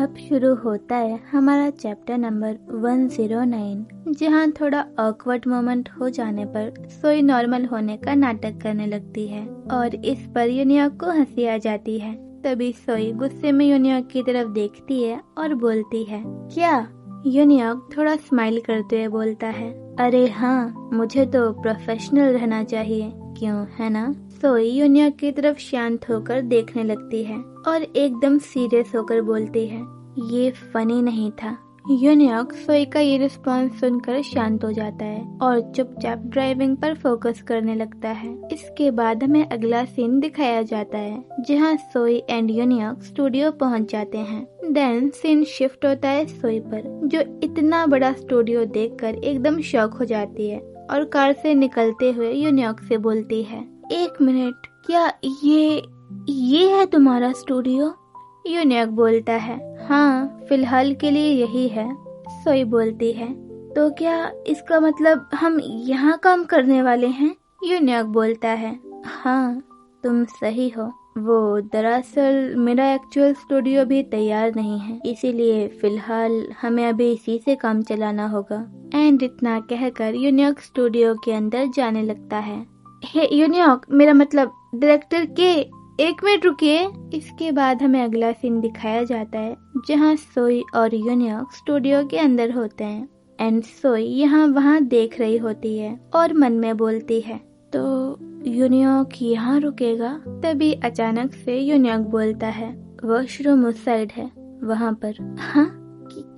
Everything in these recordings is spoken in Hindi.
अब शुरू होता है हमारा चैप्टर नंबर 109, जहाँ थोड़ा ऑकवर्ड मोमेंट हो जाने पर सोई नॉर्मल होने का नाटक करने लगती है और इस पर यूनियॉक को हंसी आ जाती है। तभी सोई गुस्से में यूनियॉक की तरफ देखती है और बोलती है, क्या? यूनियॉक थोड़ा स्माइल करते हुए बोलता है, अरे हाँ, मुझे तो प्रोफेशनल रहना चाहिए, क्यों, है ना? सोई यूनियॉक की तरफ शांत होकर देखने लगती है और एकदम सीरियस होकर बोलती है, ये फनी नहीं था। यूनियॉक सोई का ये रिस्पॉन्स सुनकर शांत हो जाता है और चुपचाप ड्राइविंग पर फोकस करने लगता है। इसके बाद हमें अगला सीन दिखाया जाता है, जहां सोई एंड यूनियॉक स्टूडियो पहुंच जाते हैं। देन सीन शिफ्ट होता है सोई पर, जो इतना बड़ा स्टूडियो देखकर एकदम शॉक हो जाती है और कार से निकलते हुए यूनियॉक से बोलती है, एक मिनट, क्या ये है तुम्हारा स्टूडियो? यूनियॉक बोलता है, हाँ, फिलहाल के लिए यही है। सोई बोलती है, तो क्या इसका मतलब हम यहाँ काम करने वाले हैं? यूनियॉक बोलता है, हाँ, तुम सही हो। वो दरअसल मेरा एक्चुअल स्टूडियो भी तैयार नहीं है, इसीलिए फिलहाल हमें अभी इसी से काम चलाना होगा। एंड इतना कहकर यूनियॉक स्टूडियो के अंदर जाने लगता है। हे यूनियॉक, मेरा मतलब डायरेक्टर के, एक मिनट रुकिए। इसके बाद हमें अगला सीन दिखाया जाता है, जहां सोई और यूनियॉक स्टूडियो के अंदर होते हैं एंड सोई यहाँ वहाँ देख रही होती है और मन में बोलती है, तो यूनियॉक यहाँ रुकेगा? तभी अचानक से यूनियॉक बोलता है, वॉशरूम उस साइड है, वहाँ पर। हाँ,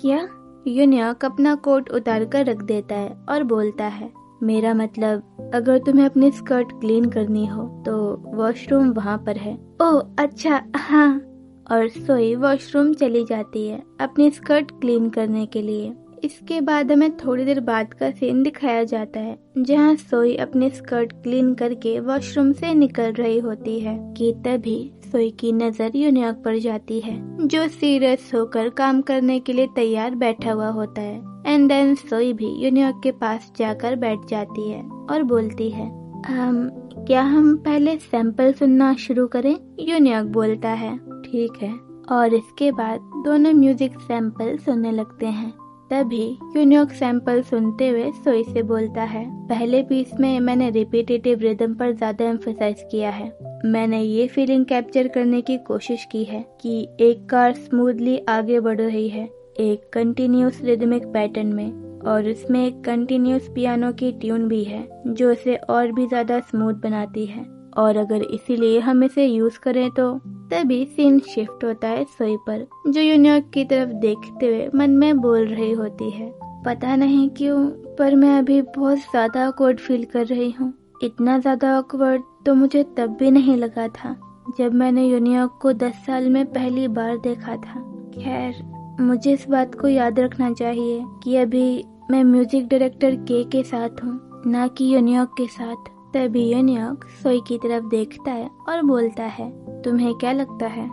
क्या? यूनियॉक अपना कोट उतार कर रख देता है और बोलता है, मेरा मतलब अगर तुम्हें अपनी स्कर्ट क्लीन करनी हो तो वॉशरूम वहाँ पर है। ओह अच्छा, हाँ। और सोई वॉशरूम चली जाती है अपनी स्कर्ट क्लीन करने के लिए। इसके बाद हमें थोड़ी देर बाद का सीन दिखाया जाता है, जहाँ सोई अपनी स्कर्ट क्लीन करके वॉशरूम से निकल रही होती है कि तभी सोई की नजर यूनियॉक पर जाती है, जो सीरियस होकर काम करने के लिए तैयार बैठा हुआ होता है। एंड देन सोई भी यूनियॉक के पास जाकर बैठ जाती है और बोलती है, क्या हम पहले सैंपल सुनना शुरू करें? यूनियॉक बोलता है, ठीक है। और इसके बाद दोनों म्यूजिक सैंपल सुनने लगते हैं। तभी यूनियॉक सैंपल सुनते हुए सोई से बोलता है, पहले पीस में मैंने रिपीटेटिव रिदम पर ज्यादा एम्फसाइज किया है। मैंने ये फीलिंग कैप्चर करने की कोशिश की है कि एक कार स्मूथली आगे बढ़ रही है एक कंटिन्यूस रिदमिक पैटर्न में, और इसमें एक कंटिन्यूस पियानो की ट्यून भी है जो इसे और भी ज्यादा स्मूथ बनाती है, और अगर इसीलिए हम इसे यूज करें तो। तभी सीन शिफ्ट होता है सोई पर, जो यूनियॉक की तरफ देखते हुए मन में बोल रही होती है, पता नहीं क्यों पर मैं अभी बहुत ज्यादा ऑकवर्ड फील कर रही हूँ। इतना ज्यादा ऑकवर्ड तो मुझे तब भी नहीं लगा था जब मैंने यूनियॉक को 10 साल में पहली बार देखा था। खैर, मुझे इस बात को याद रखना चाहिए कि अभी मैं म्यूजिक डायरेक्टर के साथ हूँ, ना कि यूनियॉक के साथ। तभी यूनियॉक सोई की तरफ देखता है और बोलता है, तुम्हें क्या लगता है?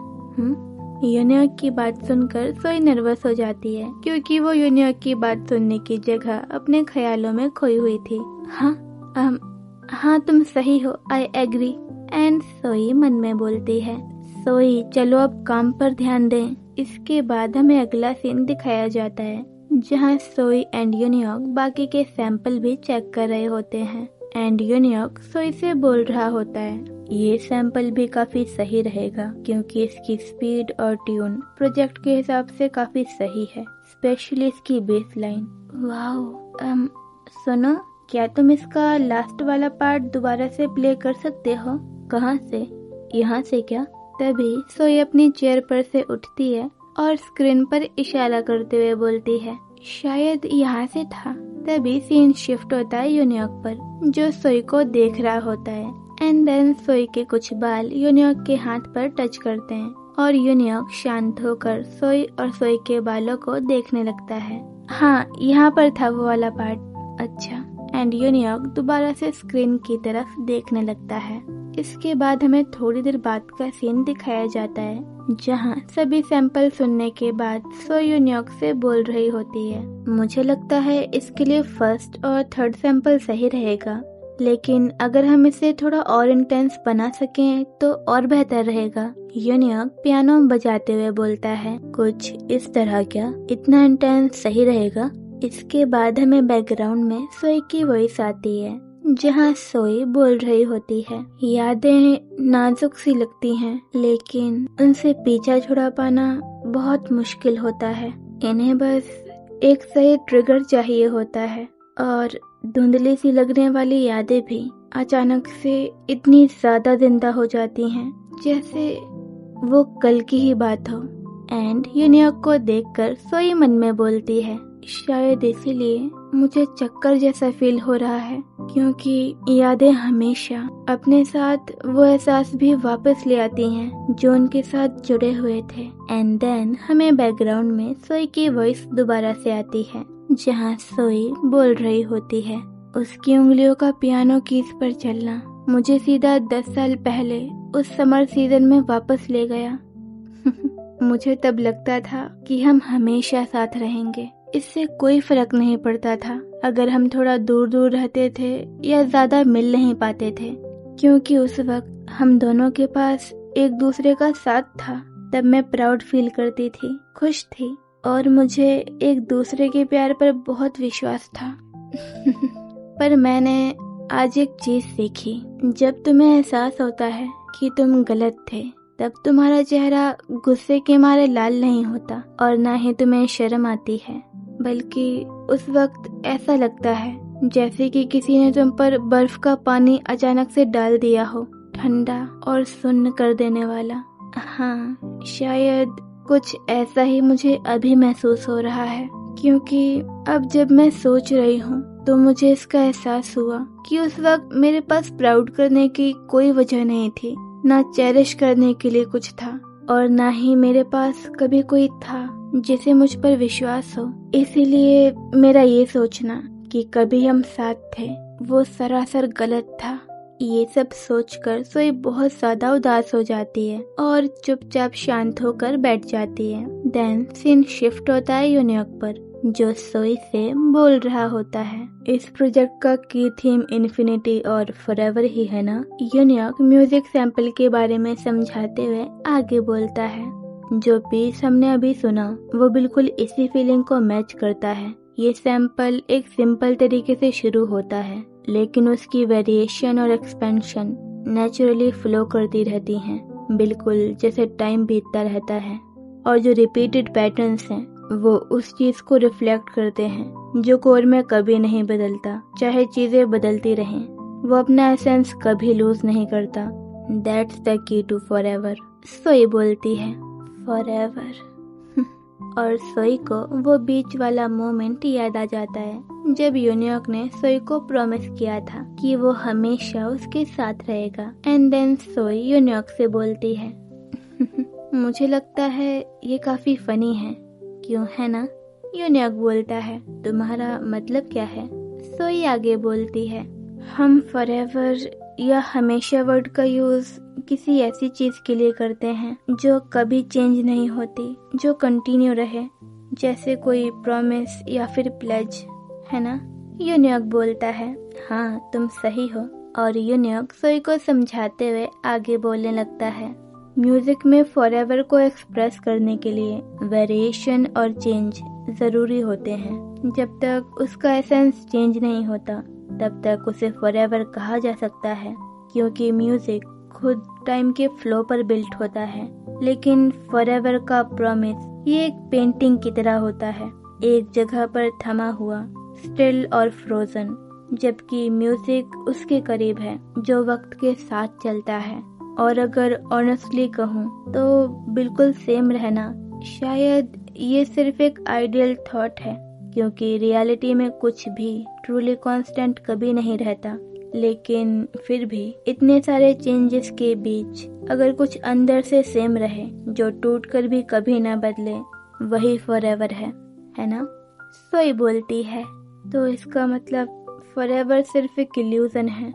यूनियॉक की बात सुनकर सोई नर्वस हो जाती है, क्योंकि वो यूनियॉक की बात सुनने की जगह अपने ख्यालों में खोई हुई थी। हाँ, तुम सही हो, आई एग्री। एंड सोई मन में बोलती है, सोई चलो अब काम पर ध्यान दें। इसके बाद हमें अगला सीन दिखाया जाता है, जहाँ सोई एंड यूनियॉक बाकी के सैंपल भी चेक कर रहे होते हैं। एंड यूनियॉक सोई से बोल रहा होता है, ये सैंपल भी काफी सही रहेगा क्योंकि इसकी स्पीड और ट्यून प्रोजेक्ट के हिसाब से काफी सही है, स्पेशली इसकी बेस लाइन। वाओ, सुनो, क्या तुम इसका लास्ट वाला पार्ट दोबारा से प्ले कर सकते हो? कहाँ से? यहाँ से क्या? तभी सोई अपनी चेयर पर से उठती है और स्क्रीन पर इशारा करते हुए बोलती है, शायद यहाँ से था। तभी सीन शिफ्ट होता है यूनियॉक पर, जो सोई को देख रहा होता है। एंड देन सोई के कुछ बाल यूनियॉक के हाथ पर टच करते हैं और यूनियॉक शांत होकर सोई और सोई के बालों को देखने लगता है। हाँ, यहाँ पर था वो वाला पार्ट। अच्छा। एंड यूनियॉक दोबारा से स्क्रीन की तरफ देखने लगता है। इसके बाद हमें थोड़ी देर बाद का सीन दिखाया जाता है, जहाँ सभी सैंपल सुनने के बाद सोई यूनियॉक से बोल रही होती है, मुझे लगता है इसके लिए फर्स्ट और थर्ड सैंपल सही रहेगा, लेकिन अगर हम इसे थोड़ा और इंटेंस बना सकें तो और बेहतर रहेगा। यूनियक पियानो बजाते हुए बोलता है, कुछ इस तरह क्या? इतना इंटेंस सही रहेगा? इसके बाद हमें बैकग्राउंड में सोई की वॉइस आती है, जहाँ सोई बोल रही होती है, यादें नाजुक सी लगती हैं, लेकिन उनसे पीछा छुड़ा पाना बहुत मुश्किल होता है। इन्हें बस एक सही ट्रिगर चाहिए होता है, और धुंधली सी लगने वाली यादें भी अचानक से इतनी ज्यादा जिंदा हो जाती हैं जैसे वो कल की ही बात हो। एंड यूनियक को देखकर सोई मन में बोलती है, शायद इसीलिए मुझे चक्कर जैसा फील हो रहा है, क्योंकि यादें हमेशा अपने साथ वो एहसास भी वापस ले आती हैं जो उनके साथ जुड़े हुए थे। एंड देन हमें बैकग्राउंड में सोई की वॉइस दोबारा से आती है, जहाँ सोई बोल रही होती है, उसकी उंगलियों का पियानो कीज पर चलना मुझे सीधा 10 साल पहले उस समर सीजन में वापस ले गया। मुझे तब लगता था कि हम हमेशा साथ रहेंगे, इससे कोई फर्क नहीं पड़ता था अगर हम थोड़ा दूर दूर रहते थे या ज्यादा मिल नहीं पाते थे, क्योंकि उस वक्त हम दोनों के पास एक दूसरे का साथ था। तब मैं प्राउड फील करती थी, खुश थी, और मुझे एक दूसरे के प्यार पर बहुत विश्वास था। पर मैंने आज एक चीज सीखी, जब तुम्हें एहसास होता है कि तुम गलत थे, तब तुम्हारा चेहरा गुस्से के मारे लाल नहीं होता और ना ही तुम्हें शर्म आती है, बल्कि उस वक्त ऐसा लगता है जैसे कि किसी ने तुम पर बर्फ का पानी अचानक से डाल दिया हो, ठंडा और सुन्न कर देने वाला। हाँ, शायद कुछ ऐसा ही मुझे अभी महसूस हो रहा है, क्योंकि अब जब मैं सोच रही हूँ तो मुझे इसका एहसास हुआ कि उस वक्त मेरे पास प्राउड करने की कोई वजह नहीं थी, ना चेरिश करने के लिए कुछ था, और ना ही मेरे पास कभी कोई था जिसे मुझ पर विश्वास हो। इसीलिए मेरा ये सोचना कि कभी हम साथ थे वो सरासर गलत था। ये सब सोचकर सोई बहुत ज्यादा उदास हो जाती है और चुपचाप शांत होकर बैठ जाती है। देन सीन शिफ्ट होता है यूनियक पर, जो सोई से बोल रहा होता है। इस प्रोजेक्ट का की थीम इन्फिनिटी और फॉरएवर ही है ना। यूनियक म्यूजिक सैंपल के बारे में समझाते हुए आगे बोलता है, जो पीस हमने अभी सुना वो बिल्कुल इसी फीलिंग को मैच करता है। ये सैंपल एक सिंपल तरीके से शुरू होता है, लेकिन उसकी वेरिएशन और एक्सपेंशन नेचुरली फ्लो करती रहती हैं, बिल्कुल जैसे टाइम बीतता रहता है। और जो रिपीटेड पैटर्न्स हैं वो उस चीज को रिफ्लेक्ट करते हैं जो कोर में कभी नहीं बदलता, चाहे चीजें बदलती रहें, वो अपना एसेंस कभी लूज नहीं करता। That's the key to forever, सोई बोलती है। फॉरएवर। और सोई को वो बीच वाला मोमेंट याद आ जाता है जब यूनियक ने सोई को प्रॉमिस किया था कि वो हमेशा उसके साथ रहेगा। एंड देन सोई यूनियक से बोलती है, मुझे लगता है ये काफी फनी है, क्यों है ना? यूनियक बोलता है, तुम्हारा मतलब क्या है? सोई आगे बोलती है, हम फॉरएवर या हमेशा वर्ड का यूज किसी ऐसी चीज के लिए करते हैं जो कभी चेंज नहीं होती, जो कंटिन्यू रहे, जैसे कोई प्रॉमिस या फिर प्लेज, है ना? यूनियक बोलता है, हाँ तुम सही हो। और यूनियक सोई को समझाते हुए आगे बोलने लगता है, म्यूजिक में फॉरएवर को एक्सप्रेस करने के लिए वेरिएशन और चेंज जरूरी होते हैं। जब तक उसका एसेंस चेंज नहीं होता तब तक उसे फॉरएवर कहा जा सकता है, क्योंकि म्यूजिक खुद टाइम के फ्लो पर बिल्ट होता है। लेकिन फॉरएवर का प्रॉमिस ये एक पेंटिंग की तरह होता है, एक जगह पर थमा हुआ, स्टिल और फ्रोजन, जबकि म्यूजिक उसके करीब है, जो वक्त के साथ चलता है। और अगर ऑनेस्टली कहूँ तो बिल्कुल सेम रहना शायद ये सिर्फ एक आइडियल थॉट है, क्योंकि रियलिटी में कुछ भी ट्रूली कांस्टेंट कभी नहीं रहता। लेकिन फिर भी इतने सारे चेंजेस के बीच अगर कुछ अंदर से सेम रहे, जो टूट कर भी कभी ना बदले, वही फॉरएवर है ना? सोई बोलती है, तो इसका मतलब फॉरएवर सिर्फ एक इल्यूजन है।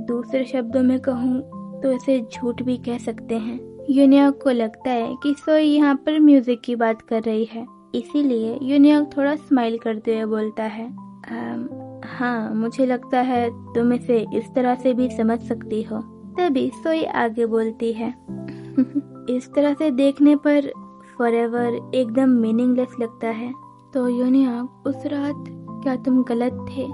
दूसरे शब्दों में कहूँ तो इसे झूठ भी कह सकते हैं। यूनियक को लगता है कि सोई यहाँ पर म्यूजिक की बात कर रही है, इसीलिए यूनियक थोड़ा स्माइल करते हुए बोलता है, हाँ, मुझे लगता है तुम इसे इस तरह से भी समझ सकती हो। तभी सोई आगे बोलती है इस तरह से देखने पर फॉरएवर एकदम मीनिंगलेस लगता है। तो यूनियॉर्क, उस रात क्या तुम गलत थे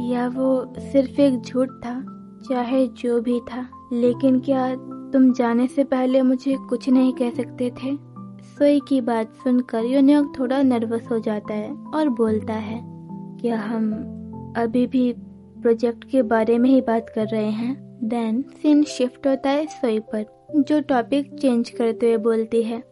या वो सिर्फ एक झूठ था? चाहे जो भी था, लेकिन क्या तुम जाने से पहले मुझे कुछ नहीं कह सकते थे? सोई की बात सुनकर यूनियॉर्क थोड़ा नर्वस हो जाता है और बोलता है, क्या हम अभी भी प्रोजेक्ट के बारे में ही बात कर रहे हैं? देन सीन शिफ्ट होता है सोई पर, जो टॉपिक चेंज करते हुए बोलती है,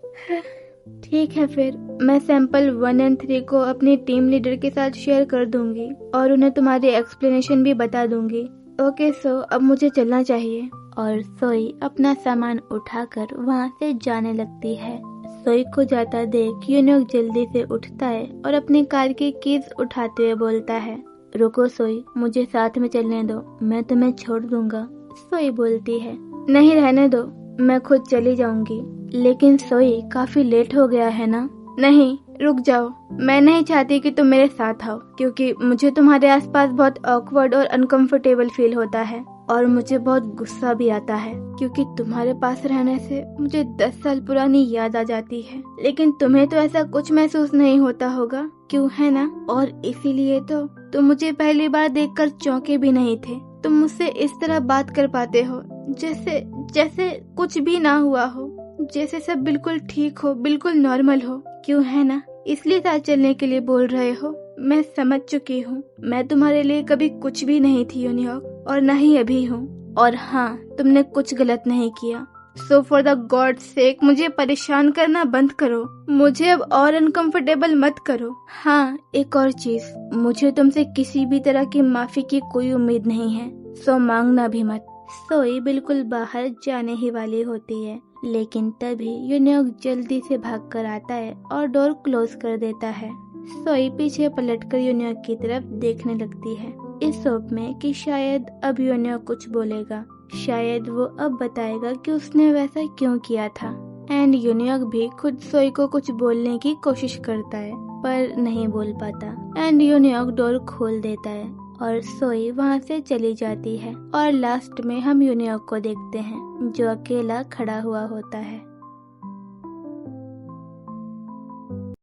ठीक है फिर मैं सैंपल 1 और 3 को अपनी टीम लीडर के साथ शेयर कर दूंगी और उन्हें तुम्हारी एक्सप्लेनेशन भी बता दूंगी। ओके सो अब मुझे चलना चाहिए। और सोई अपना सामान उठाकर वहाँ से जाने लगती है। सोई को जाता देख यूनियॉर्क जल्दी से उठता है और अपनी कार की कीज उठाते हुए बोलता है, रुको सोई, मुझे साथ में चलने दो, मैं तुम्हें छोड़ दूंगा। सोई बोलती है, नहीं रहने दो, मैं खुद चली जाऊंगी। लेकिन सोई काफी लेट हो गया है ना? नहीं, रुक जाओ, मैं नहीं चाहती कि तुम मेरे साथ आओ, क्योंकि मुझे तुम्हारे आसपास बहुत ऑकवर्ड और अनकंफर्टेबल फील होता है और मुझे बहुत गुस्सा भी आता है, क्योंकि तुम्हारे पास रहने से मुझे 10 साल पुरानी याद आ जाती है। लेकिन तुम्हें तो ऐसा कुछ महसूस नहीं होता होगा, क्यों है ना? और इसीलिए तो तुम मुझे पहली बार देखकर चौंके भी नहीं थे। तुम मुझसे इस तरह बात कर पाते हो जैसे कुछ भी ना हुआ हो, जैसे सब बिल्कुल ठीक हो, बिल्कुल नॉर्मल हो, क्यों है ना? इसलिए साथ चलने के लिए बोल रहे हो। मैं समझ चुकी हूँ, मैं तुम्हारे लिए कभी कुछ भी नहीं थी यूनियॉर्क, और न ही अभी हूँ। और हाँ, तुमने कुछ गलत नहीं किया। So for the God sake मुझे परेशान करना बंद करो, मुझे अब और अनकंफर्टेबल मत करो। हाँ, एक और चीज, मुझे तुमसे किसी भी तरह की माफी की कोई उम्मीद नहीं है, सो मांगना भी मत। सोई बिल्कुल बाहर जाने ही वाली होती है, लेकिन तभी यूनियॉर्क जल्दी से भाग कर आता है और डोर क्लोज कर देता है। सोई पीछे पलटकर यूनियॉर्क की तरफ देखने लगती है, इस होप में कि शायद अब यूनियॉर्क कुछ बोलेगा, शायद वो अब बताएगा कि उसने वैसा क्यों किया था। एंड यूनियॉर्क भी खुद सोई को कुछ बोलने की कोशिश करता है, पर नहीं बोल पाता। एंड यूनियॉर्क डोर खोल देता है और सोई वहाँ से चली जाती है। और लास्ट में हम यूनियॉर्क को देखते हैं, जो अकेला खड़ा हुआ होता है।